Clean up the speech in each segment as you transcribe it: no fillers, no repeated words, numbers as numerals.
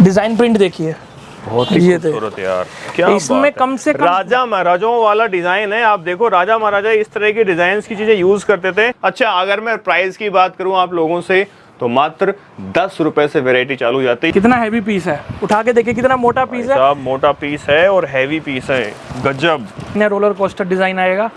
Design print देखिए, बहुत ही खूबसूरत यार, क्या इसमें कम से कम राजा महाराजाओं वाला डिजाइन है। आप देखो, राजा महाराजा इस तरह की डिजाइन की चीजें यूज करते थे। अच्छा, अगर मैं प्राइस की बात करूं आप लोगों से, तो मात्र 10 रुपए से वैरायटी चालू हो जाती है। कितना हैवी पीस है, उठा के देखिए कितना मोटा पीस है। साहब मोटा पीस है और हैवी पीस है, गजब। रोलर कोस्टर डिजाइन आएगा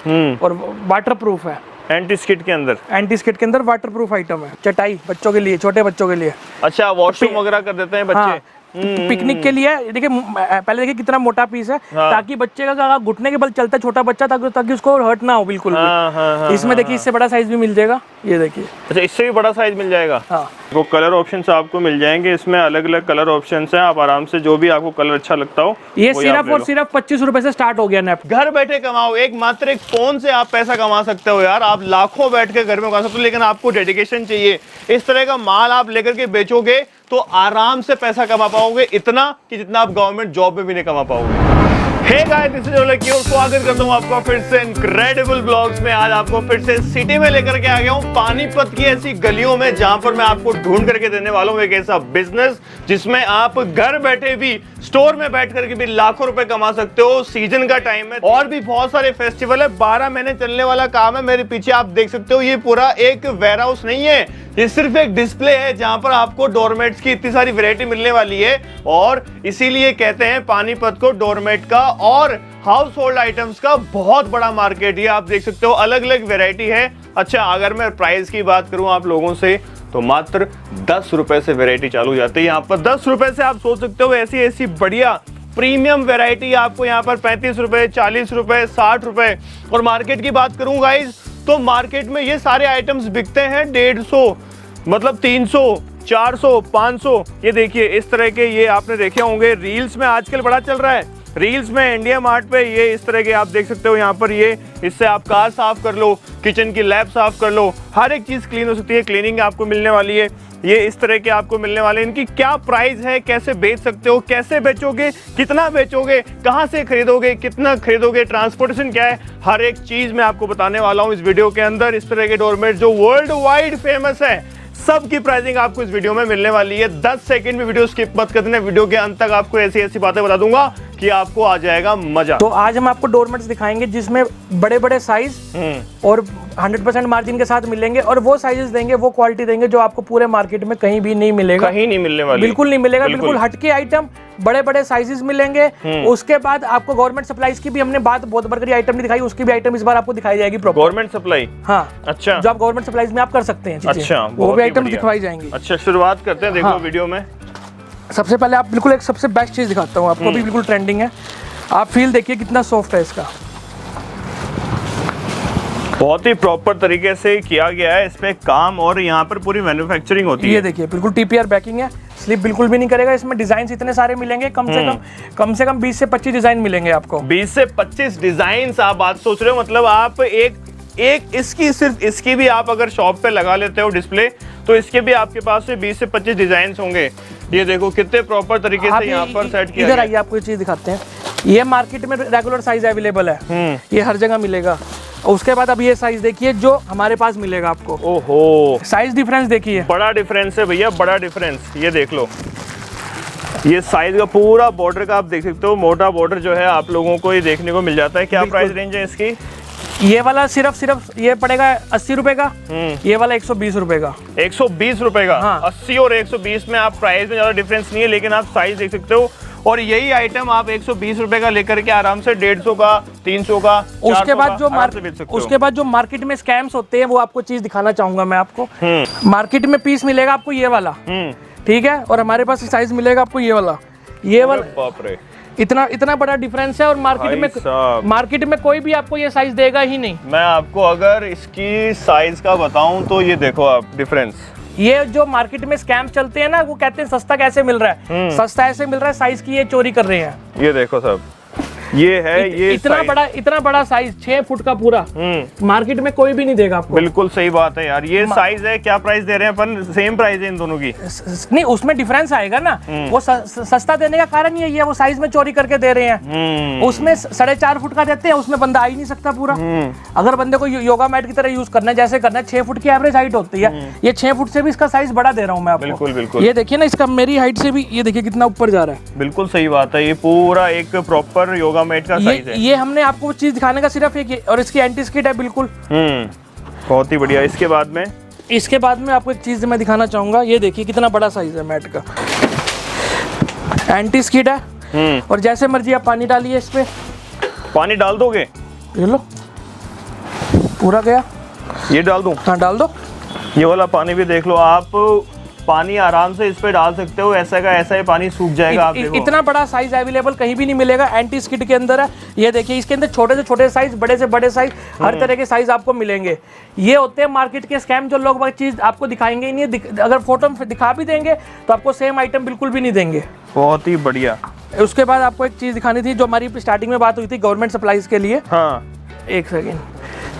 और वाटर प्रूफ है, एंटी स्किड के अंदर, एंटी स्किड के अंदर वाटर प्रूफ आइटम है। चटाई बच्चों के लिए, छोटे बच्चों के लिए। अच्छा, वॉशरूम वगैरह कर देते हैं बच्चे। हाँ, पिकनिक के लिए। देखिए पहले देखिए कितना मोटा पीस है, ताकि बच्चे का घुटने के बल चलता है छोटा बच्चा, ताकि उसको हर्ट ना हो बिल्कुल भी। इसमें देखिए इससे बड़ा साइज भी मिल जाएगा, ये देखिए। अच्छा, इससे भी बड़ा साइज मिल जाएगा। हाँ, वो कलर ऑप्शंस आपको मिल जाएंगे, इसमें अलग अलग कलर ऑप्शंस हैं। आप आराम से जो भी आपको कलर अच्छा लगता हो, ये सिर्फ और सिर्फ 25 रुपए से स्टार्ट हो गया नैप। घर बैठे कमाओ, मात्र एक फोन से आप पैसा कमा सकते हो यार। आप लाखों बैठ के घर में कमा सकते हो, लेकिन आपको डेडिकेशन चाहिए। इस तरह का माल आप लेकर के बेचोगे तो आराम से पैसा कमा पाओगे, इतना कि जितना आप गवर्नमेंट जॉब में भी नहीं कमा पाओगे। हे गाइस, दिस इज ओलेकी और स्वागत करता हूं आपका फिर से इनक्रेडिबल ब्लॉग्स में। आज आपको फिर से सिटी में लेकर के आ गया हूं, पानीपत की ऐसी गलियों में, जहां पर मैं आपको ढूंढ करके देने वाला हूं एक ऐसा बिजनेस जिसमें आप घर बैठे भी, स्टोर में बैठ करके भी लाखों रुपए कमा सकते हो। सीजन का टाइम है और भी बहुत सारे फेस्टिवल है, 12 महीने चलने वाला काम है। मेरे पीछे आप देख सकते हो, ये पूरा एक वेयर हाउस नहीं है, ये सिर्फ एक डिस्प्ले है जहां पर आपको डोरमेट्स की इतनी सारी वैरायटी मिलने वाली है। और इसीलिए कहते हैं पानीपत को डोरमेट का और हाउस होल्ड आइटम्स का बहुत बड़ा मार्केट। ये आप देख सकते हो, अलग अलग वैरायटी है। अच्छा, अगर मैं प्राइस की बात करूं आप लोगों से, तो मात्र 10 रुपए से वैरायटी चालू हो जाती है यहाँ पर। 10 रुपए से आप सोच सकते हो ऐसी ऐसी बढ़िया प्रीमियम वैरायटी आपको यहाँ पर 35 रुपए, 40 रुपए, 60 रुपए। और मार्केट की बात करूं गाइज, तो मार्केट में ये सारे आइटम्स बिकते हैं 150, मतलब 300, 400, 500। ये देखिए इस तरह के, ये आपने देखे होंगे रील्स में आजकल बड़ा चल रहा है। रील्स में इंडिया मार्ट पे ये इस तरह के आप देख सकते हो यहाँ पर। ये इससे आप कार साफ कर लो, किचन की लैब साफ कर लो, हर एक चीज क्लीन हो सकती है। क्लीनिंग आपको मिलने वाली है, ये इस तरह के आपको मिलने वाले हैं। इनकी क्या प्राइस है, कैसे बेच सकते हो, कैसे बेचोगे, कितना बेचोगे, कहां से खरीदोगे, कितना खरीदोगे, ट्रांसपोर्टेशन क्या है, हर एक चीज मैं आपको बताने वाला हूं इस वीडियो के अंदर। इस तरह के डोरमेट जो वर्ल्ड वाइड फेमस है, सबकी प्राइसिंग आपको इस वीडियो में मिलने वाली है। 10 सेकंड में वीडियो स्किप मत कर देना, वीडियो के अंत तक आपको ऐसी ऐसी बातें बता दूंगा कि आपको आ जाएगा मजा। तो आज हम आपको डोरमेट्स दिखाएंगे जिसमें बड़े बड़े साइज और 100% मार्जिन के साथ मिलेंगे, और वो साइजेस देंगे, वो क्वालिटी देंगे जो आपको पूरे मार्केट में कहीं भी नहीं मिलेगा, कहीं नहीं मिलने वाली, बिल्कुल नहीं मिलेगा। बिल्कुल हटके आइटम, बड़े बड़े साइजेस मिलेंगे। उसके बाद आपको गवर्नमेंट सप्लाईज की भी हमने बात बहुत बड़ी आइटम नहीं दिखाई, उसकी भी आइटम इस बार आपको दिखाई जाएगी प्रॉपर। गवर्नमेंट सप्लाई, हाँ, अच्छा, जो आप गवर्नमेंट सप्लाईज में आप कर सकते हैं। अच्छा, वो भी आइटम दिखाई जाएंगी। अच्छा, शुरुआत करते हैं, देखो हाँ। वीडियो में सबसे पहले आप बिल्कुल एक सबसे बेस्ट चीज दिखाता हूँ आपको, भी बिल्कुल ट्रेंडिंग है। आप फील देखिए कितना सॉफ्ट है इसका, बहुत ही प्रॉपर तरीके से किया गया है इसमें काम, और यहाँ पर पूरी मैन्युफैक्चरिंग होती है। ये देखिए बिल्कुल TPR बैकिंग है, स्लिप बिल्कुल भी नहीं करेगा। इसमें डिजाइन इतने सारे मिलेंगे, कम से कम 20 से 25 डिजाइन मिलेंगे आपको। 20 से 25 डिजाइन आप बात सोच रहे हो, मतलब आप एक इसकी, सिर्फ इसकी भी आप अगर शॉप पे लगा लेते हो डिस्प्ले, तो इसके भी आपके पास से 20 से 25 डिजाइन होंगे। ये देखो कितने प्रॉपर तरीके से यहाँ पर सेट किया। इधर आइए, आपको ये चीज दिखाते हैं। ये मार्केट में रेगुलर साइज अवेलेबल है, ये हर जगह मिलेगा। उसके बाद अब ये साइज देखिए जो हमारे पास मिलेगा आपको। ओहो, साइज डिफरेंस देखिए, बड़ा डिफरेंस है भैया, बड़ा डिफरेंस। ये देख लो, ये साइज का पूरा बॉर्डर का आप देख सकते हो, मोटा बॉर्डर जो है आप लोगों को ये देखने को मिल जाता है। क्या प्राइस रेंज है इसकी? ये वाला सिर्फ ये पड़ेगा 80 रुपए का, ये वाला 120 रुपए का। 120 रुपए का। हाँ। 80 और 120 में आप प्राइस में ज्यादा डिफरेंस नहीं है, लेकिन आप साइज देख सकते हो। और यही आइटम आप 120 रुपए का लेकर के आराम से 150 का, 300 का, 400 उसके बाद का जो मार्केट में स्कैम्स होते हैं, वो आपको चीज दिखाना चाहूंगा मैं आपको। मार्केट में पीस मिलेगा आपको ये वाला, ठीक है, और हमारे पास साइज मिलेगा आपको ये वाला। ये वाला, बाप रे, इतना बड़ा डिफरेंस है। और मार्केट में कोई भी आपको ये साइज देगा ही नहीं। मैं आपको अगर इसकी साइज का बताऊं तो ये देखो आप डिफरेंस। ये जो मार्केट में स्कैम चलते हैं ना, वो कहते हैं सस्ता कैसे मिल रहा है, सस्ता ऐसे मिल रहा है, साइज की ये चोरी कर रहे हैं। ये देखो सब, ये है ये इतना बड़ा साइज 6 फुट का पूरा, मार्केट में कोई भी नहीं देगा आपको। बिल्कुल सही बात है यार। ये साइज है, क्या प्राइस दे रहे हैं अपन? सेम प्राइस है इन दोनों की? नहीं, उसमें डिफरेंस आएगा ना। वो सस्ता देने का कारण यही है, वो साइज में चोरी करके दे रहे हैं। उसमें 4.5 फुट का देते हैं, उसमें बंदा आ ही नहीं सकता पूरा। अगर बंदे को योगा मैट की तरह यूज करना है, जैसे करना है, 6 फुट की एवरेज हाइट होती है, ये 6 फुट से भी इसका साइज बड़ा दे रहा हूँ मैं आपको। बिल्कुल बिल्कुल। ये देखिए ना, इसका मेरी हाइट से भी ये देखिए कितना ऊपर जा रहा है। बिल्कुल सही बात है, ये पूरा एक प्रॉपर योगा मैट का साइज है। ये हमने आपको चीज दिखाने का सिर्फ एक, और इसकी एंटी स्किड है बिल्कुल। बहुत ही बढ़िया। इसके बाद में आपको एक चीज मैं दिखाना चाहूंगा, ये देखिए कितना बड़ा साइज है मैट का, एंटी स्किड है। और जैसे मर्जी आप पानी डालिए, इस पे पानी डाल दोगे? ये लो, पूरा गया। ये डाल दूं? हाँ डाल दो। ये वाला पानी भी देख लो आप, पानी आराम से इस पे डाल सकते हो, ऐसा का ऐसा ही पानी सूख जाएगा। आप देखो इतना बड़ा साइज अवेलेबल कहीं भी नहीं मिलेगा, एंटी स्किड के अंदर है। ये देखिए, इसके अंदर छोटे से छोटे साइज, बड़े से बड़े साइज, हर तरह के साइज आपको मिलेंगे। ये होते हैं मार्केट के स्कैम, जो लोग चीज आपको दिखाएंगे ही नहीं, अगर फोटो में दिखा भी देंगे तो आपको सेम आइटम बिल्कुल भी नहीं देंगे। बहुत ही बढ़िया। उसके बाद आपको एक चीज दिखानी थी, जो हमारी स्टार्टिंग में बात हुई थी गवर्नमेंट सप्लाईज के लिए। हाँ, एक सेकेंड,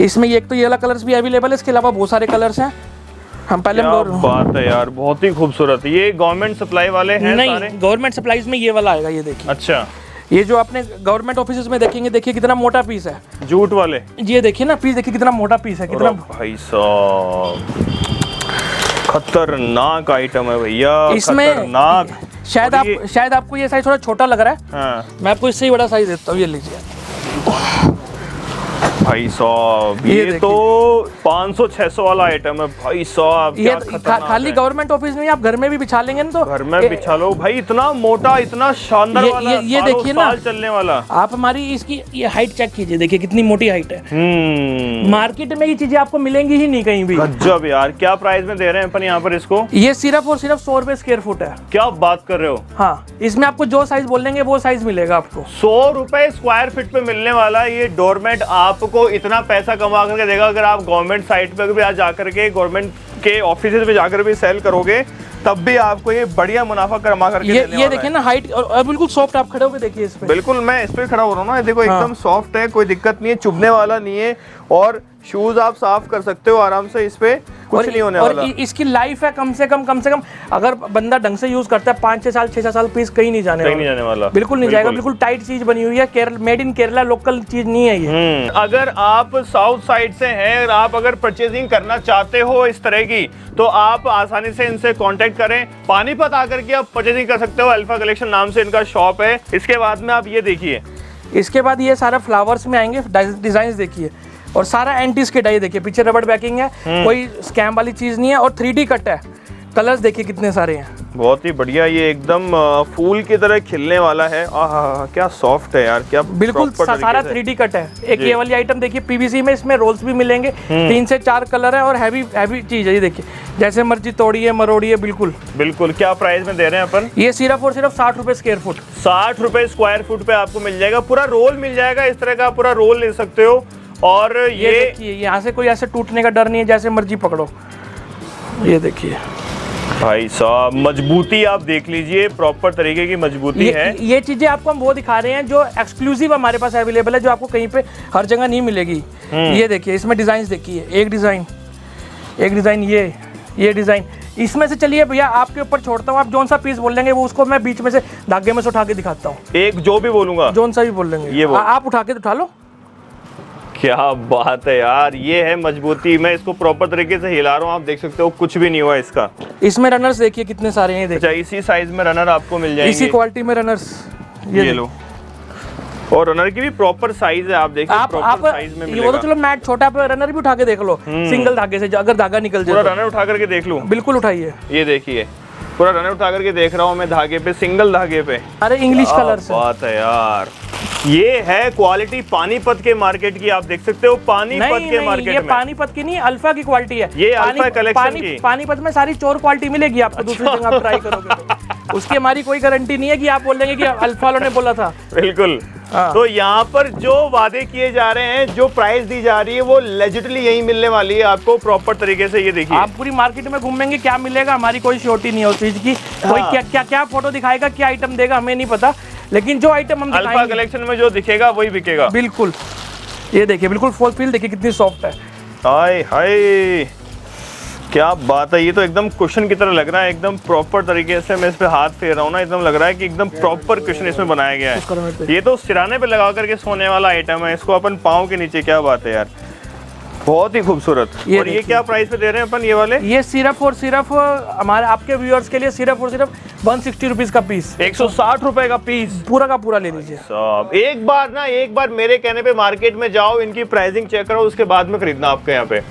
इसमें एक तो ये वाला कलर्स भी अवेलेबल है, इसके अलावा बहुत सारे कलर्स हैं। हम पहले बात है यार, बहुत ही खूबसूरत। ये गवर्नमेंट सप्लाई वाले हैं? नहीं, गवर्नमेंट सप्लाईज में ये वाला आएगा, ये देखिए। अच्छा, ये जो आपने गवर्नमेंट ऑफिस में देखेंगे, देखिए कितना मोटा पीस है। जूट वाले? ये देखिए ना पीस, देखिए कितना मोटा पीस है, कितना भाई साहब खतरनाक आइटम है भैया, खतरनाक। शायद आपको ये साइज थोड़ा छोटा लग रहा है। हाँ। मैं आपको इससे ही बड़ा साइज देता हूँ, ये लीजिए भाई साहब। ये तो 500-600 वाला आइटम है भाई साहब। ये खाली गवर्नमेंट ऑफिस में, आप घर में भी बिछा लेंगे ना, तो घर में बिछा लो भाई। इतना मोटा, इतना शानदार वाला, ये देखिए ना, चलने वाला। आप हमारी इसकी ये हाइट चेक कीजिए, देखिए कितनी मोटी हाइट है। मार्केट में ये चीजें आपको मिलेंगी ही नहीं कहीं भी। गजब यार। क्या प्राइस में दे रहे हैं अपन यहाँ पर इसको? ये सिर्फ और सिर्फ 100 रुपए स्क्वायर फुट है। क्या बात कर रहे हो? हाँ, इसमें आपको जो साइज बोलेंगे वो साइज मिलेगा आपको। 100 रुपए स्क्वायर फीट पे मिलने वाला ये डोरमेट आपको इतना पैसा कमा करके देगा। अगर आप गवर्नमेंट साइट पे भी आज जाकर के, गवर्नमेंट के ऑफिस में जाकर भी सेल करोगे, तब भी आपको ये बढ़िया मुनाफा कमा करके ये देखिए ना हाइट, और बिल्कुल सॉफ्ट। आप खड़े होकर देखिए इस पे। बिल्कुल, मैं इस पे खड़ा हो रहा हूँ ना, देखो एकदम सॉफ्ट है, कोई दिक्कत नहीं है, चुभने वाला नहीं है। और शूज आप साफ कर सकते हो आराम से, इस पे कुछ नहीं होने वाला। इसकी लाइफ है कम से कम अगर बंदा ढंग से यूज करता है 5-6 साल 6 साल पीस कहीं नहीं जाने वाला। बिल्कुल नहीं जाएगा। बिल्कुल टाइट चीज बनी हुई है, मेड इन केरला, लोकल चीज नहीं है ये। अगर आप साउथ साइड से हैं और आप अगर परचेजिंग करना चाहते हो इस तरह की, तो आप आसानी से इनसे कांटेक्ट करें। पानीपत आकर के आप परचेजिंग कर सकते हो। अल्फा कलेक्शन नाम से इनका शॉप है। इसके बाद में आप ये देखिए, इसके बाद ये सारा फ्लावर्स में आएंगे, डिजाइन देखिए, और सारा एंटी स्किड है। ये देखिए पीछे रबड़ बैकिंग है, कोई स्कैम वाली चीज नहीं है, और 3D कट है। कलर्स देखिए कितने सारे हैं, बहुत ही बढ़िया। ये एकदम फूल की तरह खिलने वाला है। क्या सॉफ्ट है यार, क्या बिल्कुल सारा 3D कट है। एक ये वाली आइटम देखिए पीवीसी में, इसमें रोल्स भी मिलेंगे, 3 से 4 कलर है, और हैवी चीज है। ये देखिए जैसे मर्जी तोड़िए मरोड़िए। बिल्कुल बिल्कुल। क्या प्राइस में दे रहे हैं अपन? ये सिर्फ और सिर्फ 60 रुपए स्क्वायर फुट। 60 रुपए स्क्वायर फुट पे आपको मिल जाएगा। पूरा रोल मिल जाएगा, इस तरह का पूरा रोल ले सकते हो। और ये देखिए, यहाँ से कोई ऐसे टूटने का डर नहीं है, जैसे मर्जी पकड़ो। ये देखिए भाई साहब, मजबूती आप देख लीजिए, प्रॉपर तरीके की मजबूती है। ये चीजें आपको हम वो दिखा रहे हैं जो एक्सक्लूसिव हमारे पास अवेलेबल है, जो आपको कहीं पे हर जगह नहीं मिलेगी। ये देखिए, इसमें डिजाइन देखिए, एक डिजाइन, ये डिजाइन। इसमें से चलिए भैया आपके ऊपर छोड़ता हूँ, आप जोन सा पीस बोल लेंगे वो उसको मैं बीच में से धागे में से उठा के दिखाता हूँ। एक जो भी बोलूंगा, जोन सा भी बोल लेंगे, ये आप उठा के उठा लो। क्या बात है यार, ये है मजबूती। मैं इसको प्रॉपर तरीके से हिला रहा हूँ, आप देख सकते हो, कुछ भी नहीं हुआ इसका। इसमें रनर्स देखिए कितने सारे हैं। देखिए इसी साइज में रनर आपको मिल जाएंगे, इसी क्वालिटी में रनर्स। ये लो, और रनर की भी प्रॉपर साइज है। आप देखिए प्रॉपर साइज में मिलेगा। वो तो चलो मैट छोटा पे, रनर भी उठा के देख लो सिंगल धागे से, अगर धागा निकल जाए। पूरा रनर उठा करके देख लूं? बिल्कुल उठाइए। ये देखिए, पूरा रनर उठा करके देख रहा हूँ मैं, धागे पे, सिंगल धागे पे। अरे इंग्लिश कलर से बात है यार। ये है क्वालिटी पानीपत के मार्केट की, आप देख सकते हो पानीपत के मार्केट में। ये पानीपत की नहीं, अल्फा की क्वालिटी है। ये अल्फा कलेक्शन की। पानीपत में सारी चोर क्वालिटी मिलेगी आपको, दूसरी जगह आप ट्राई करोगे तो। उसकी हमारी कोई गारंटी नहीं है कि आप बोल देंगे कि अल्फा वालों ने बोला था। बिल्कुल। तो यहाँ पर जो वादे किए जा रहे हैं, जो प्राइस दी जा रही है, वो लेजिटली यही मिलने वाली है आपको प्रॉपर तरीके से। ये देखिए, आप पूरी मार्केट में घूमेंगे, क्या मिलेगा हमारी कोई श्योरिटी नहीं है उस चीज की। कोई क्या फोटो दिखाएगा, क्या आइटम देगा, हमें नहीं पता। लेकिन जो आइटम हम अल्फा दिखाएंगे कलेक्शन में जो दिखेगा वही बिकेगा। बिल्कुल, ये देखिए बिल्कुल फॉल फील देखिए कितनी सॉफ्ट है। हाय हाय, क्या बात है, ये तो एकदम कुशन की तरह लग रहा है, एकदम प्रॉपर तरीके से। मैं इस पे हाथ फेर रहा हूँ ना, एकदम लग रहा है कि एकदम प्रॉपर कुशन इसमें बनाया गया है। ये तो सिराने पे लगा करके सोने वाला आइटम है, इसको अपन पाँव के नीचे, क्या बात है यार, बहुत ही खूबसूरत। और ये क्या प्राइस पे दे रहे हैं अपन ये वाले? ये सिर्फ और सिर्फ हमारे आपके व्यूअर्स के लिए सिर्फ और सिर्फ 160 रुपीज का पीस, 160 रुपए का पीस, पूरा का पूरा ले लीजिए। सब एक बार मेरे कहने पे मार्केट में जाओ, इनकी प्राइसिंग चेक करो, उसके बाद में खरीदना आपके यहाँ पे।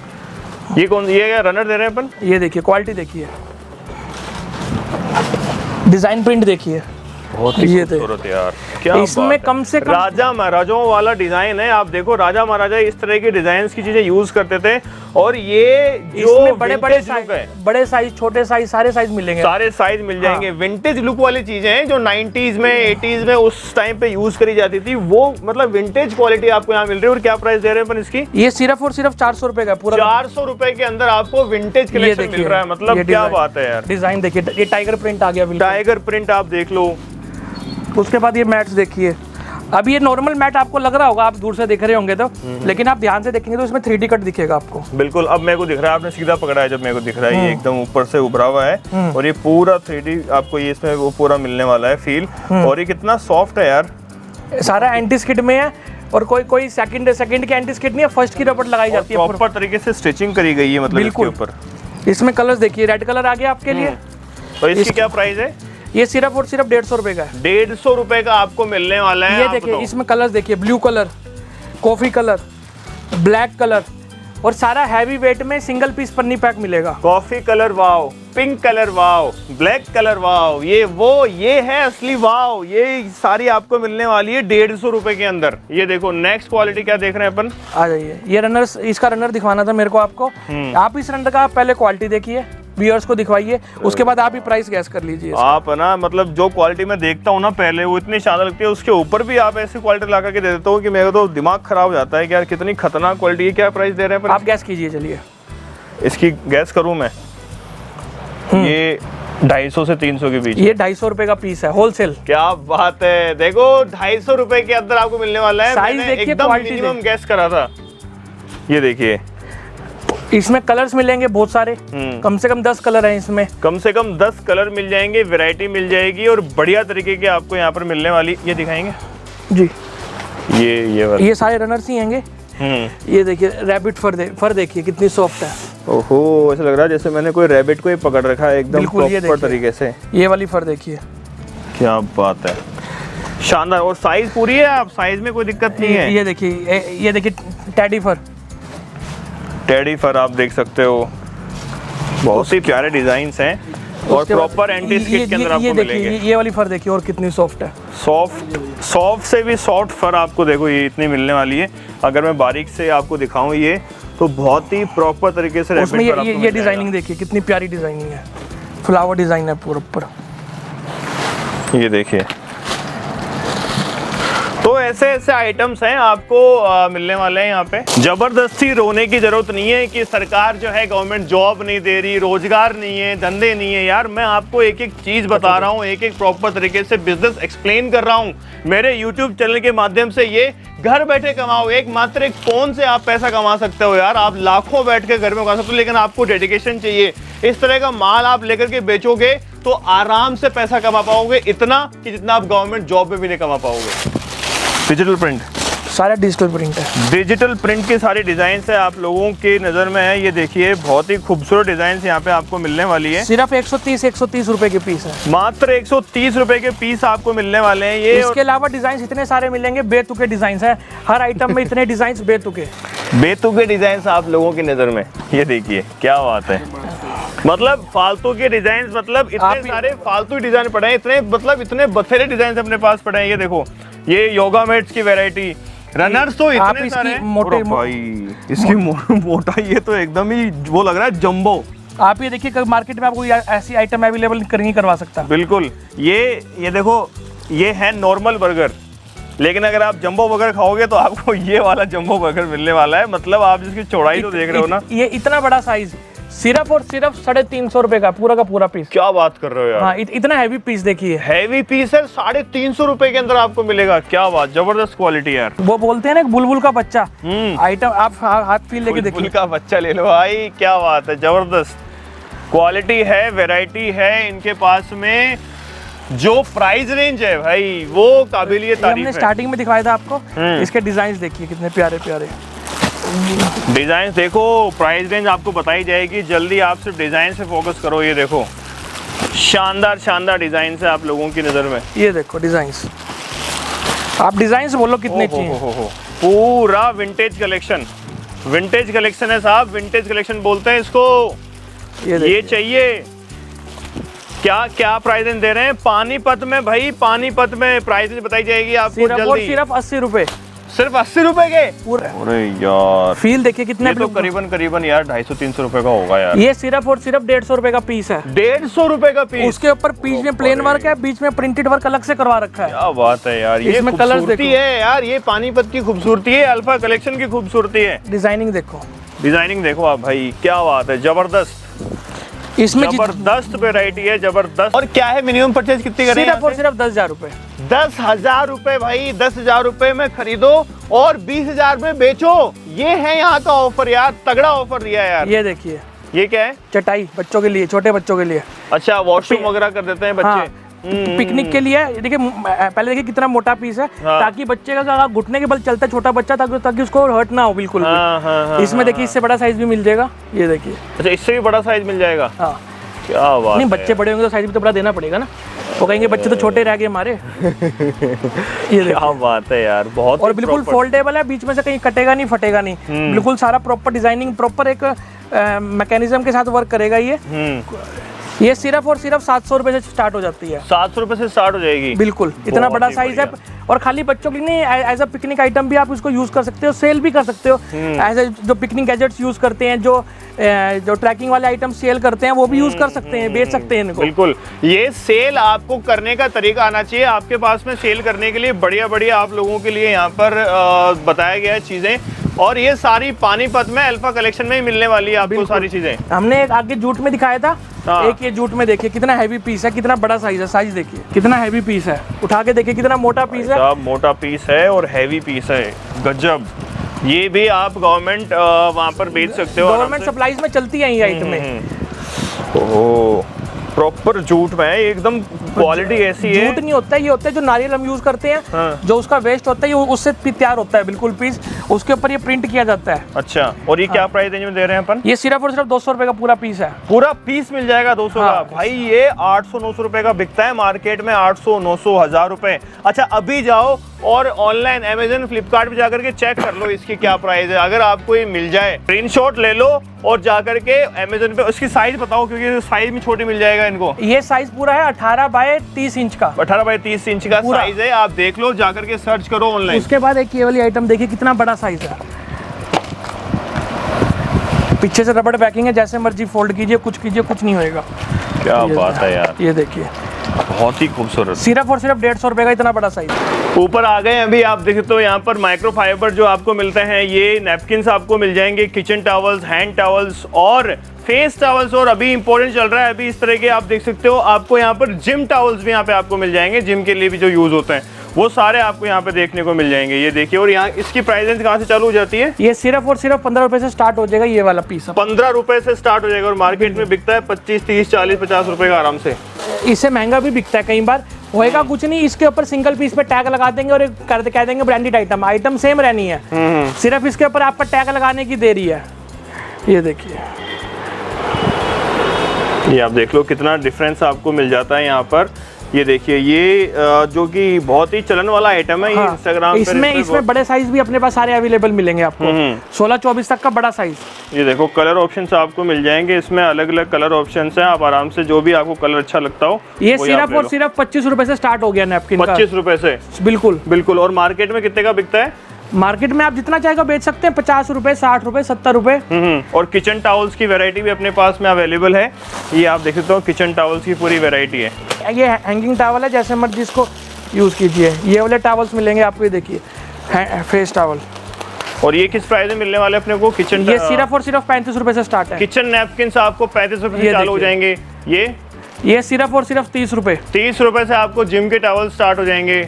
ये कौन, ये क्या रनर दे रहे हैं अपन? ये देखिए क्वालिटी देखिए, डिजाइन प्रिंट देखिए, बहुत ही खूबसूरत यार, क्या इसमें कम से कम राजा महाराजाओं वाला डिजाइन है। आप देखो, राजा महाराजा इस तरह की डिजाइन की चीजें यूज करते थे। और ये जो बड़े बड़े साइज, छोटे साइज, सारे साइज मिलेंगे, सारे साइज मिल जाएंगे। विंटेज लुक वाली चीजें हैं जो 90s में 80s में उस टाइम पे यूज करी जाती थी, वो मतलब विंटेज क्वालिटी आपको यहाँ मिल रही है। और क्या प्राइस दे रहे हैं अपन इसकी? ये सिर्फ और सिर्फ 400 रुपए का पूरा, 400 रुपए के अंदर आपको विंटेज कलेक्शन मिल रहा है। मतलब क्या बात है यार, डिजाइन देखिए, ये टाइगर प्रिंट आ गया, टाइगर प्रिंट आप देख लो। उसके बाद ये मैट्स देखिए, अब ये नॉर्मल मैट आपको लग रहा होगा, आप दूर से देख रहे होंगे तो, लेकिन आप ध्यान से देखेंगे तो इसमें 3D कट दिखेगा आपको। बिल्कुल, अब मेरे को दिख रहा है, आपने सीधा पकड़ा है जब मेरे को दिख रहा है, ये एकदम ऊपर से उभरा हुआ है और ये पूरा 3D आपको ये इसमें वो पूरा मिलने वाला है फील। और ये कितना सॉफ्ट है यार, सारा एंटी स्किड में है और कोई सेकंड की एंटी स्किड नहीं है, फर्स्ट की रबड़ लगाई जाती है, प्रॉपर तरीके से स्टिचिंग करी गई है मतलब इसके ऊपर। इसमें कलर्स देखिए, रेड कलर आ गया आपके लिए। और इसकी क्या प्राइस है? ये सिर्फ और सिर्फ 150 रुपए का है। 150 रुपए का आपको मिलने वाला है। ये देखिए, इसमें कलर्स देखिए, blue colour, coffee colour, black colour, और सारा हैवी वेट में सिंगल पीस पन्नी पैक मिलेगा। Coffee colour wow, pink colour wow, black colour wow, ये है असली वाओ। ये सारी आपको मिलने वाली है 150 रुपए के अंदर। ये देखो नेक्स्ट क्वालिटी क्या देख रहे हैं अपन, आ जाइए। ये रनर, इसका रनर दिखवाना था मेरे को आपको। आप इस रनर का पहले क्वालिटी देखिए, व्यूअर्स को दिखवाइए, उसके बाद आप ही प्राइस गैस कर लीजिए। आप ना मतलब जो क्वालिटी मैं देखता हूँ ना पहले, वो इतनी शानदार लगती है, उसके ऊपर भी आप ऐसी क्वालिटी ला करके दे देते हो कि मेरा तो दिमाग खराब हो जाता है कि यार कितनी खतरनाक क्वालिटी है। क्या प्राइस दे रहे हैं? आप गैस कीजिए, चलिए इसकी गैस करूँ मैं। ये 250 से 300 के बीच। ये 250 रुपए का पीस है, होलसेल। क्या बात है, देखो 250 रुपए के अंदर आपको मिलने वाला है। साइज मैंने देखिए, एकदम क्वालिटी मिनिमम गैस करा था। ये देखिए, इसमें कलर्स मिलेंगे बहुत सारे, कम से कम 10 कलर हैं इसमें। कम से कम 10 कलर मिल जाएंगे, वैरायटी मिल जाएगी और बढ़िया तरीके के आपको यहाँ पर मिलने वाली। ये दिखाएंगे जी, ये सारे रनर्स ही हैंगे। ये देखिए रैबिट फर देखिए कितनी सॉफ्ट है। ओहो, ऐसा लग रहा है जैसे मैंने कोई रैबिट को ही पकड़ रखा है एकदम प्रॉपर तरीके से। ये वाली फर देखिए, क्या बात है, शानदार। और साइज पूरी है, आप साइज में कोई दिक्कत नहीं है। ये देखिए टेडी फर आप देख सकते हो, बहुत ही प्यारे डिजाइन्स हैं और प्रॉपर एंटी स्किड के अंदर आपको मिलेंगे। ये वाली फर देखिए और कितनी सॉफ्ट है, सॉफ्ट से भी सॉफ्ट फर आपको देखो ये इतनी मिलने वाली है। अगर मैं बारीक से आपको दिखाऊं ये तो बहुत ही प्रॉपर तरीके से उसमें ये डिजाइनिंग देखिए कितनी प्यारी डिजाइनिंग है, फ्लावर डिजाइन है प्रॉपर। ये देखिए, तो ऐसे ऐसे आइटम्स हैं आपको मिलने वाले हैं यहाँ पे। जबरदस्ती रोने की जरूरत नहीं है कि सरकार जो है गवर्नमेंट जॉब नहीं दे रही, रोजगार नहीं है, धंधे नहीं है। यार मैं आपको एक एक चीज बता रहा हूँ, एक एक प्रॉपर तरीके से बिजनेस एक्सप्लेन कर रहा हूँ मेरे YouTube चैनल के माध्यम से। ये घर बैठे कमाओ, मात्र एक फोन से आप पैसा कमा सकते हो यार। आप लाखों बैठ के घर में कमा सकते हो, लेकिन आपको डेडिकेशन चाहिए। इस तरह का माल आप लेकर के बेचोगे तो आराम से पैसा कमा पाओगे, इतना कि जितना आप गवर्नमेंट जॉब में भी नहीं कमा पाओगे। डिजिटल प्रिंट, सारा डिजिटल प्रिंट है। डिजिटल प्रिंट के सारे डिजाइन है आप लोगों के नजर में है। ये देखिए बहुत ही खूबसूरत डिजाइन यहाँ पे आपको मिलने वाली है। सिर्फ 130 रुपए के पीस है, मात्र 130 रुपए के पीस आपको मिलने वाले हैं ये। इसके अलावा डिजाइन इतने सारे मिलेंगे, बेतुके डिजाइन है हर आइटम में, इतने डिजाइन बेतुके डिजाइन आप लोगों की नजर में। ये देखिए क्या बात है, मतलब फालतू के डिजाइन, मतलब इतने सारे फालतू डिजाइन पड़े हैं, इतने बथेरे डिजाइन अपने पास पड़े हैं। ये देखो, ये योगा मैट्स की वैरायटी, रनर्स तो इतने सारे हैं। मोटे भाई इसकी मोटा, ये तो एकदम ही वो लग रहा है जंबो। आप ये देखिए मार्केट में आपको ऐसी आइटम अवेलेबल नहीं करवा सकता। बिल्कुल, ये देखो, ये है नॉर्मल बर्गर, लेकिन अगर आप जंबो बर्गर खाओगे तो आपको ये वाला जंबो बर्गर मिलने वाला है। मतलब आप जिसकी चौड़ाई तो देख रहे हो ना, ये इतना बड़ा साइज सिर्फ और सिर्फ 350 रुपए का पूरा पीस। क्या बात कर रहे हो यार। हाँ, इतना हैवी पीस देखिए। हैवी पीस है, 350 रुपए के अंदर आपको मिलेगा। क्या बात, जबरदस्त क्वालिटी यार। वो बोलते हैं ना बुलबुल का बच्चा आइटम, आप हाथ फील लेके बुलबुल देखिए। का बच्चा ले लो भाई, क्या बात है, जबरदस्त क्वालिटी है, वैरायटी है इनके पास में। जो प्राइस रेंज है भाई वो काबिलियत तारीफ हमने है। स्टार्टिंग में दिखाया था आपको, इसके डिजाइन देखिए कितने प्यारे प्यारे डिजाइन देखो, प्राइस रेंज आपको बताई जाएगी जल्दी। आप सिर्फ डिजाइन से फोकस करो। ये देखो शानदार शानदार डिजाइन है आप लोगों की नजर में। ये देखो डिजाइन्स, आप डिजाइन से बोलो कितने चाहिए। पूरा विंटेज कलेक्शन, विंटेज कलेक्शन है साहब, विंटेज कलेक्शन बोलते हैं इसको। ये चाहिए। क्या क्या प्राइस दे रहे हैं पानीपत में भाई? पानीपत में प्राइस बताई जाएगी आपको जल्दी। सिर्फ 80 रुपए, सिर्फ 80 रुपए के पूरे। अरे यार फील देखिए कितना, ये तो करीबन यार 250-300 रुपए का होगा यार। ये सिर्फ और सिर्फ 150 रुपए का पीस है। 150 रुपए का पीस। उसके ऊपर बीच में प्लेन वर्क है, बीच में प्रिंटेड वर्क अलग से करवा रखा है। क्या बात है यार, ये इसमें कलर्स खूबसूरती है यार, ये पानीपत की खूबसूरती है, अल्फा कलेक्शन की खूबसूरती है। डिजाइनिंग देखो, डिजाइनिंग देखो आप भाई, क्या बात है, जबरदस्त। इसमें जबरदस्त वैरायटी है, जबरदस्त। और क्या है, मिनिमम परचेज कितनी करें? सिर्फ और सिर्फ 10,000 रुपए। 10,000 रुपए भाई, 10,000 रुपए में खरीदो और 20,000 में बेचो। ये है यहाँ का ऑफर यार, तगड़ा ऑफर दिया यार। ये देखिए, ये क्या है? चटाई बच्चों के लिए, छोटे बच्चों के लिए। अच्छा, वॉशरूम वगैरह कर देते हैं बच्चे। हाँ, पिकनिक के लिए। देखिए पहले देखिए कितना मोटा पीस है, हाँ। ताकि बच्चे का अगर घुटने के बल चलता है छोटा बच्चा, ताकि उसको हर्ट ना हो बिल्कुल भी। हाँ, इसमें देखिए इससे बड़ा साइज भी मिल जाएगा। ये देखिए, अच्छा इससे भी बड़ा साइज मिल जाएगा। हाँ क्या बात नहीं, है। बच्चे बड़े होंगे तो साइज भी तो बड़ा देना पड़ेगा ना, वो कहेंगे बच्चे तो छोटे रह गए हमारे। ये क्या बात है यार, बहुत। और बिल्कुल फोल्डेबल है, बीच में से कहीं कटेगा नहीं, फटेगा नहीं, बिल्कुल सारा प्रॉपर डिजाइनिंग, प्रॉपर एक मैकेनिज्म के साथ वर्क करेगा ये सिर्फ और सिर्फ 700 रुपए से स्टार्ट हो जाती है। 700 रुपए से स्टार्ट हो जाएगी। बिल्कुल, इतना बड़ा साइज है। और खाली बच्चों के लिए नहीं, एज अ पिकनिक आइटम भी आप इसको यूज कर सकते हो, सेल भी कर सकते हो। एज ए जो पिकनिक गैजेट्स यूज करते हैं, जो ट्रैकिंग वाले आइटम सेल करते हैं, वो भी यूज कर सकते हैं, बेच सकते हैं इनको। बिल्कुल, ये सेल आपको करने का तरीका आना चाहिए। आपके पास में सेल करने के लिए बढ़िया बढ़िया आप लोगों के लिए यहाँ पर बताया गया है चीजें। और ये सारी पानीपत में अल्फा कलेक्शन में ही मिलने वाली है आपको सारी चीजें। हमने एक आगे जूट में दिखाया था, एक ये जूट में देखिए कितना हैवी पीस है, कितना बड़ा साइज है। साइज देखिए कितना हैवी पीस है, उठा के देखिए कितना मोटा पीस है। मोटा पीस है और हैवी पीस है, गजब। ये भी आप गवर्नमेंट वहाँ पर बेच सकते हो, गवर्नमेंट सप्लाईज में चलती है ये आइटमें। ओह, प्रॉपर जूट में है, एकदम क्वालिटी ऐसी है। जूट नहीं होता है, ये होता है जो नारियल हम यूज करते हैं। हाँ। जो उसका वेस्ट होता है ये उससे तैयार होता है बिल्कुल पीस, उसके ऊपर ये प्रिंट किया जाता है। अच्छा, और ये क्या प्राइस रेंज में दे रहे हैं अपन? ये सिर्फ और सिर्फ 200 रुपए का पूरा पीस है। पूरा पीस मिल जाएगा 200 हाँ। का भाई। ये 800-900 रुपए का बिकता है मार्केट में, 800-900 1000 रुपए। अच्छा, अभी जाओ और ऑनलाइन अमेजन फ्लिपकार्ट पे जाकर के चेक कर लो इसकी क्या प्राइस है। अगर आपको ये मिल जाए, स्क्रीनशॉट ले लो और जाकर के अमेजन पे उसकी साइज बताओ, क्योंकि साइज भी छोटी मिल जाएगा इनको। ये साइज पूरा है 18 बाय 30 इंच का। 18 बाय 30 इंच का साइज है, आप देख लो, जाकर के सर्च करो ऑनलाइन। उसके बाद एक ये वाली आइटम देखिए कितना बड़ा साइज है। पीछे से रबड़ पैकिंग है, जैसे मर्जी फोल्ड कीजिए, कुछ कीजिए, कुछ नहीं होएगा। क्या बात है यार, ये देखिए बहुत ही खूबसूरत। सिर्फ और सिर्फ 150 रुपए का इतना बड़ा साइज। ऊपर आ गए अभी आप देख सकते हो, यहाँ पर माइक्रोफाइबर जो आपको मिलते हैं, ये नैपकिन्स आपको मिल जाएंगे, किचन टॉवल्स, हैंड टॉवल्स और फेस टॉवल्स। और अभी इंपॉर्टेंट चल रहा है अभी इस तरह के, आप देख सकते हो, आपको यहाँ पर जिम टॉवल्स भी यहाँ पे आपको मिल जाएंगे, जिम के लिए भी जो यूज होते हैं वो सारे आपको यहाँ पे देखने को मिल जाएंगे। ये देखिए, और यहाँ इसकी प्राइस रेंज कहाँ से चालू हो जाती है? ये सिर्फ और सिर्फ 15 रुपए से स्टार्ट हो जाएगा ये वाला पीस। 15 रुपए से स्टार्ट हो जाएगा और मार्केट में बिकता है 25, 30, 40, 50 रुपए का आराम से। इससे महंगा भी बिकता है कई बार। होएगा कुछ नहीं, इसके ऊपर सिंगल पीस पे टैग लगा देंगे और कह देंगे ब्रांडेड आइटम। आइटम सेम रहनी है, सिर्फ इसके ऊपर आपका टैग लगाने की देरी है। ये देखिए, ये आप देख लो कितना डिफरेंस आपको मिल जाता है यहाँ पर। ये देखिए, ये जो कि बहुत ही चलन वाला आइटम है। ये इंस्टाग्राम इसमें बड़े साइज भी अपने पास सारे अवेलेबल मिलेंगे आपको, 16-24 तक का बड़ा साइज। ये देखो, कलर ऑप्शंस आपको मिल जाएंगे, इसमें अलग अलग कलर ऑप्शंस हैं, आप आराम से जो भी आपको कलर अच्छा लगता हो। ये सिर्फ और सिर्फ 25 रुपए से स्टार्ट हो गया नैपकिन का। 25 रुपए से? बिल्कुल बिल्कुल। और मार्केट में कितने का बिकता है? मार्केट में आप जितना चाहेगा बेच सकते हैं, 50 रुपए, 60 रुपए, 70 रुपए। और किचन टॉवल्स की वैरायटी भी अपने पास में अवेलेबल है। ये आप देख सकते हो, किचन टॉवल्स की पूरी वैरायटी है। ये हैंगिंग टॉवल है, जैसे मर्जी इसको यूज कीजिए। ये वाले टॉवल्स मिलेंगे आपको, ये देखिए फेस टॉवल। और ये किस प्राइस में मिलने वाले अपने को? किचन ये सिर्फ और सिर्फ 35 रुपए से स्टार्ट है। किचन नैपकिन आपको 35 रुपए से चालू हो जाएंगे। ये सिर्फ और सिर्फ 30 रुपए। 30 रुपए से आपको जिम के टॉवल स्टार्ट हो जाएंगे।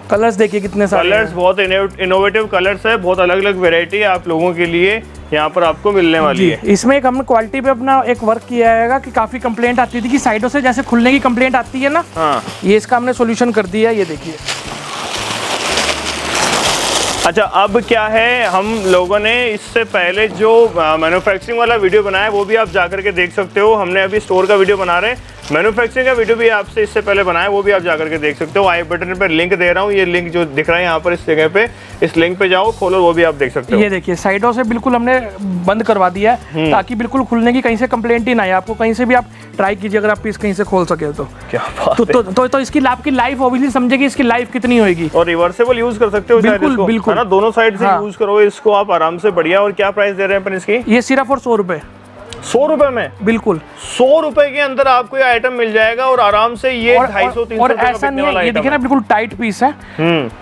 कलर्स देखिए कितने सारे कलर्स, बहुत इनोवेटिव कलर्स है, बहुत अलग अलग वेरायटी है आप लोगों के लिए यहाँ पर आपको मिलने वाली है। इसमें एक हमने क्वालिटी पे अपना एक वर्क किया है कि काफी कंप्लेंट आती थी कि साइडों से जैसे खुलने की कंप्लेंट आती है ना, हाँ, ये इसका हमने सॉल्यूशन कर दिया है। ये देखिए। अच्छा, अब क्या है, हम लोगों ने इससे पहले जो मैन्युफैक्चरिंग वाला वीडियो बनाया वो भी आप जाकर के देख सकते हो। हमने अभी स्टोर का वीडियो बना रहे हैं, मैन्युफैक्चरिंग का वीडियो भी आपसे इससे पहले बनाया, वो भी आप जाकर के देख सकते हो। आई बटन पर लिंक दे रहा हूँ, ये लिंक जो दिख रहा है यहाँ पर इस जगह पे, इस लिंक पे जाओ, खोलो, वो भी आप देख सकते हो। ये देखिए साइडों से बिल्कुल हमने बंद करवा दिया है ताकि बिल्कुल खुलने की कहीं से कंप्लेंट ही ना आए। आपको कहीं से भी आप ट्राई कीजिए, अगर आप पीस कहीं से खोल सके तो। क्या बात तो इसकी आपकी लाइफ ऑब्वियसली समझेगी इसकी लाइफ कितनी होगी। और रिवर्सेबल यूज कर सकते हो, बिल्कुल बिल्कुल, है ना, दोनों साइड से यूज करो इसको आप आराम से, बढ़िया। और क्या प्राइस दे रहे हैं अपन इसकी? ये सिर्फ और 100 रुपए। 100 रुपए में? बिल्कुल 100 रुपए के अंदर आपको ये आइटम मिल जाएगा और आराम से ये 250-300 और ऐसा नहीं है, ये देखिए ना बिल्कुल टाइट पीस है।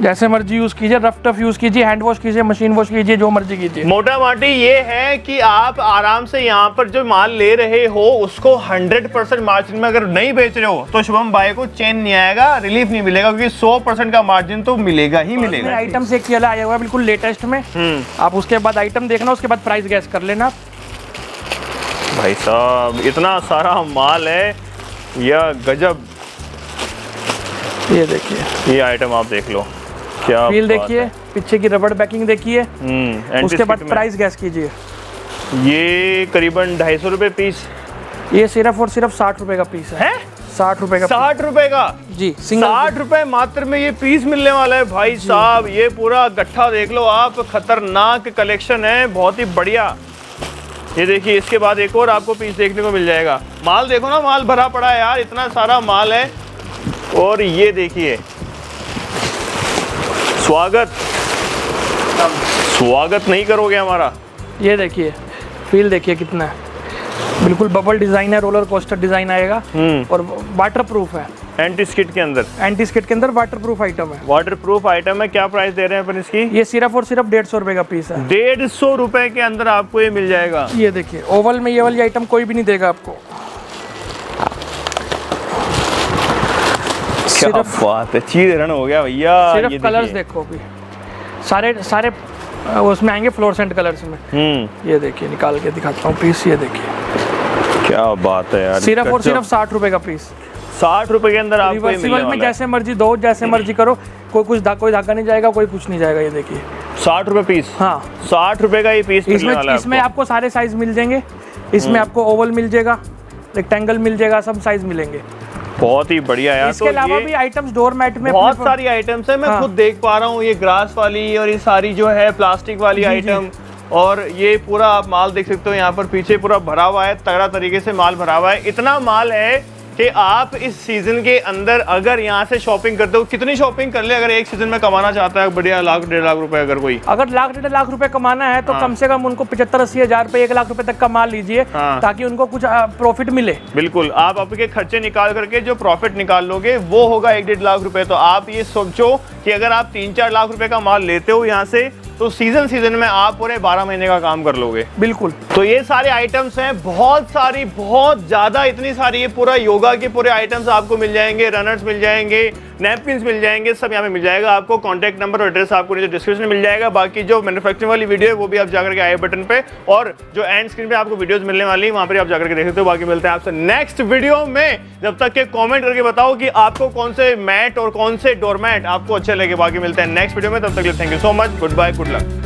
जैसे मर्जी यूज कीजिए, रफ टफ यूज कीजिए, हैंड वॉश कीजिए, मशीन वॉश कीजिए, जो मर्जी कीजिए। मोटा माटी ये है कि आप आराम से यहाँ पर जो माल ले रहे हो उसको 100% मार्जिन में अगर नहीं बेच रहे हो तो शुभम भाई को चैन नहीं आएगा, रिलीफ नहीं मिलेगा, क्योंकि 100% का मार्जिन तो मिलेगा ही मिलेगा। आइटम से एक आया हुआ है बिल्कुल लेटेस्ट में, आप उसके बाद आइटम देखना, उसके बाद प्राइस गैस कर लेना। भाई साहब इतना सारा माल है, या गजब। ये देखिए, ये आइटम आप देख लो, क्या फील देखिए, पीछे की रबड़ पैकिंग देखिए, उसके बाद प्राइस गैस कीजिए। ये करीबन 250 रुपए पीस। ये सिर्फ और सिर्फ 60 रुपए का पीस है। 60 रुपए का? 60 रुपए का जी, 60 रुपए मात्र में ये पीस मिलने वाला है भाई साहब। ये पूरा गट्ठा देख लो आप, खतरनाक कलेक्शन है, बहुत ही बढ़िया। ये देखिए, इसके बाद एक और आपको पीस देखने को मिल जाएगा। माल देखो ना, माल भरा पड़ा है यार, इतना सारा माल है। और ये देखिए, स्वागत नहीं करोगे हमारा। ये देखिए, फील देखिए कितना है, बिल्कुल बबल डिजाइन है, रोलर कोस्टर डिजाइन आएगा और वाटर प्रूफ है। एंटी स्किड के अंदर वाटर प्रूफ आइटम है। वाटर प्रूफ आइटम है। क्या प्राइस दे रहे हैं अपन इसकी? ये सिर्फ और सिर्फ 150 रुपए का पीस है। 150 रुपए के अंदर आपको ये मिल जाएगा। ये देखिए, ओवल में ये वाली आइटम कोई भी नहीं देगा आपको। क्या बात है, चीज रन हो गया भैया। सिर्फ कलर्स देखो भी, सारे उसमें आएंगे फ्लोरेसेंट कलर्स में। ये देखिए, निकाल के दिखाता हूँ पीस, ये देखिए क्या बात है यार। सिर्फ और सिर्फ 60 रुपए का पीस। 60 रुपए के अंदर आपको रिवर्सिबल में जैसे मर्जी दो, जैसे मर्जी करो, कोई धागा नहीं जाएगा, कोई कुछ नहीं जाएगा। ये देखिए 60 रुपए पीस। हाँ, 60 रुपए का ये पीस मिलने वाला है। इसमें आपको सारे साइज मिल जाएंगे। इसमें आपको ओवल मिल जाएगा, रेक्टेंगल मिल जाएगा, सब साइज मिलेंगे। बहुत ही बढ़िया यार। इसके अलावा भी आइटम्स डोरमैट में बहुत सारी आइटम्स है, मैं खुद देख पा रहा हूँ। ये ग्रास वाली और ये सारी जो है प्लास्टिक वाली आइटम, और ये पूरा आप माल देख सकते हो। यहाँ पर पीछे पूरा भरा हुआ है, तगड़ा तरीके से माल भरा हुआ है। इतना माल है कि आप इस सीजन के अंदर अगर यहाँ से शॉपिंग करते हो, कितनी शॉपिंग कर ले, अगर एक सीजन में कमाना चाहता है बढ़िया 1-1.5 लाख रुपए, अगर कोई अगर 1-1.5 लाख रुपए कमाना है तो कम से कम उनको 75-80 हजार रुपए, 1 लाख रुपए तक का माल लीजिए, ताकि उनको कुछ प्रॉफिट मिले। बिल्कुल, आप आपके खर्चे निकाल करके जो प्रॉफिट निकाल लोगे वो होगा 1-1.5 लाख रुपए। तो आप ये सोचो कि अगर आप 3-4 लाख रुपए का माल लेते हो यहाँ से, तो सीजन में आप पूरे 12 महीने का काम कर लोगे। बिल्कुल। तो ये सारे आइटम्स हैं, बहुत सारी, बहुत ज्यादा, इतनी सारी, ये पूरा योगा के पूरे आइटम्स आपको मिल जाएंगे, रनर्स मिल जाएंगे, नैपकिन्स मिल जाएंगे, सब यहाँ पे मिल जाएगा आपको। कॉन्टैक्ट नंबर और एड्रेस आपको नीचे डिस्क्रिप्शन में मिल जाएगा। बाकी जो मैन्युफैक्चरिंग वाली वीडियो है वो भी आप जाकर के आई बटन पे, और जो एंड स्क्रीन पे आपको वीडियोस मिलने वाली है वहां पर आप जाकर के देख सकते हो। बाकी मिलते हैं आपसे नेक्स्ट वीडियो में। जब तक के कमेंट करके बताओ कि आपको कौन से मैट और कौन से डोरमैट आपको अच्छे लगे। बाकी मिलते हैं नेक्स्ट वीडियो में, तब तक के लिए thank you so much, goodbye, good luck.